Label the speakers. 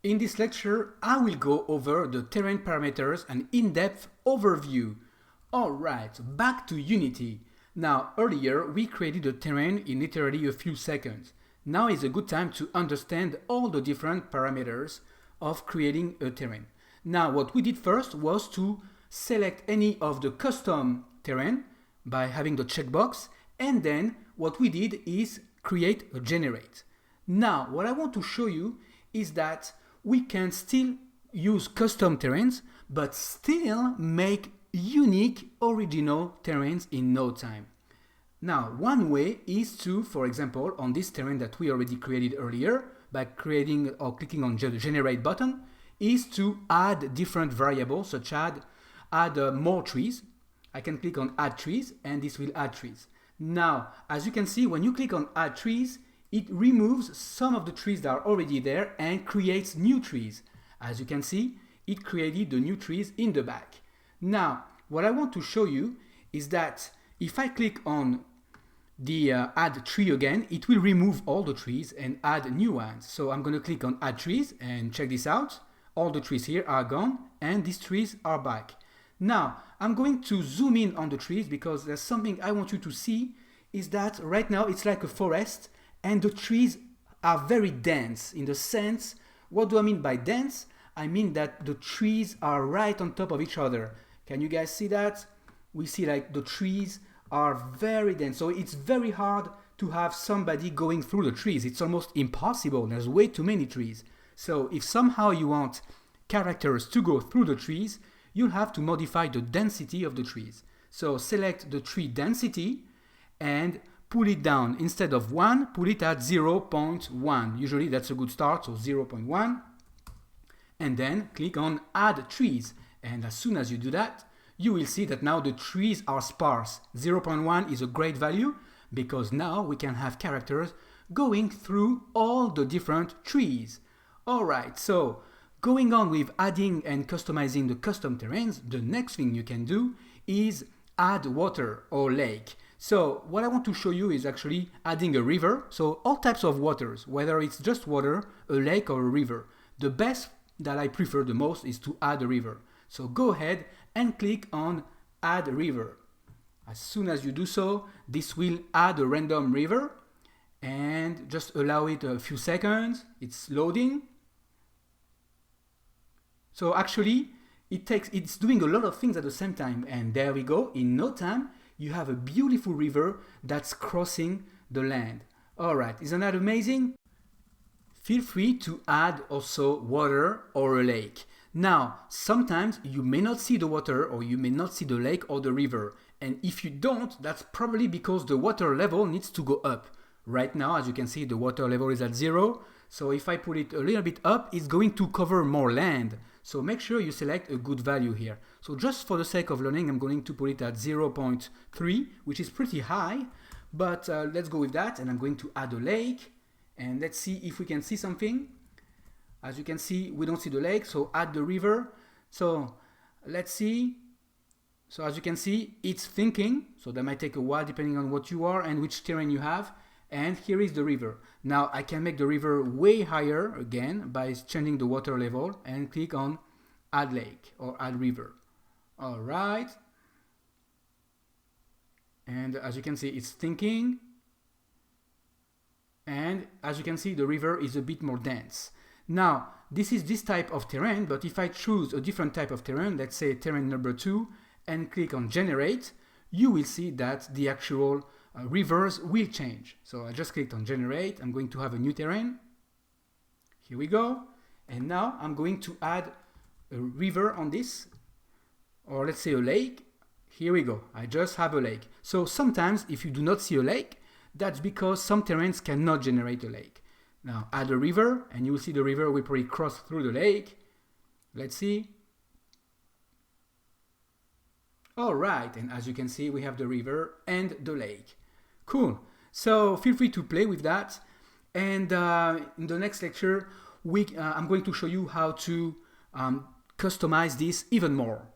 Speaker 1: In this lecture, I will go over the terrain parameters and in-depth overview. Alright, back to Unity. Now, earlier we created a terrain in literally a few seconds. Now is a good time to understand all the different parameters of creating a terrain. Now, what we did first was to select any of the custom terrain by having the checkbox, and then what we did is create a generate. Now, what I want to show you is that we can still use custom terrains, but still make unique original terrains in no time. Now, one way is to, for example, on this terrain that we already created earlier, by creating or clicking on the generate button, is to add different variables, such as add more trees. I can click on add trees, and this will add trees. Now, as you can see, when you click on add trees, it removes some of the trees that are already there and creates new trees. As you can see, it created the new trees in the back. Now, what I want to show you is that if I click on the add tree again, it will remove all the trees and add new ones. So I'm going to click on add trees and check this out. All the trees here are gone and these trees are back. Now, I'm going to zoom in on the trees because there's something I want you to see is that right now it's like a forest and the trees are very dense in the sense, what do I mean by dense? I mean that the trees are right on top of each other. Can you guys see that? We see like the trees are very dense. So it's very hard to have somebody going through the trees. It's almost impossible. There's way too many trees. So if somehow you want characters to go through the trees, you'll have to modify the density of the trees. So select the tree density and pull it down. Instead of 1, put it at 0.1. Usually that's a good start, so 0.1. And then click on add trees. And as soon as you do that, you will see that now the trees are sparse. 0.1 is a great value because now we can have characters going through all the different trees. Alright, so going on with adding and customizing the custom terrains, the next thing you can do is add water or lake. So what I want to show you is actually adding a river. So all types of waters, whether it's just water, a lake or a river. The best that I prefer the most is to add a river. So go ahead and click on add river. As soon as you do so, this will add a random river and just allow it a few seconds. It's loading. So actually it's doing a lot of things at the same time, and there we go. In no time you have a beautiful river that's crossing the land. Alright, isn't that amazing? Feel free to add also water or a lake. Now, sometimes you may not see the water or you may not see the lake or the river. And if you don't, that's probably because the water level needs to go up. Right now, as you can see, the water level is at 0. So if I put it a little bit up, it's going to cover more land. So make sure you select a good value here. So just for the sake of learning, I'm going to put it at 0.3, which is pretty high. But let's go with that, and I'm going to add a lake. And let's see if we can see something. As you can see, we don't see the lake, so add the river. So let's see. So as you can see, it's thinking. So that might take a while depending on what you are and which terrain you have. And here is the river. Now I can make the river way higher again by changing the water level and click on add lake or add river. All right. And as you can see, it's thinking. And as you can see, the river is a bit more dense. Now, this is this type of terrain, but if I choose a different type of terrain, let's say terrain number 2, and click on generate, you will see that the actual rivers will change. So I just clicked on generate. I'm going to have a new terrain. Here we go. And now I'm going to add a river on this, or let's say a lake. Here we go. I just have a lake. So sometimes if you do not see a lake, that's because some terrains cannot generate a lake. Now add a river and you will see the river will probably cross through the lake. Let's see. Alright, and as you can see, we have the river and the lake. Cool. So feel free to play with that. And in the next lecture, I'm going to show you how to customize this even more.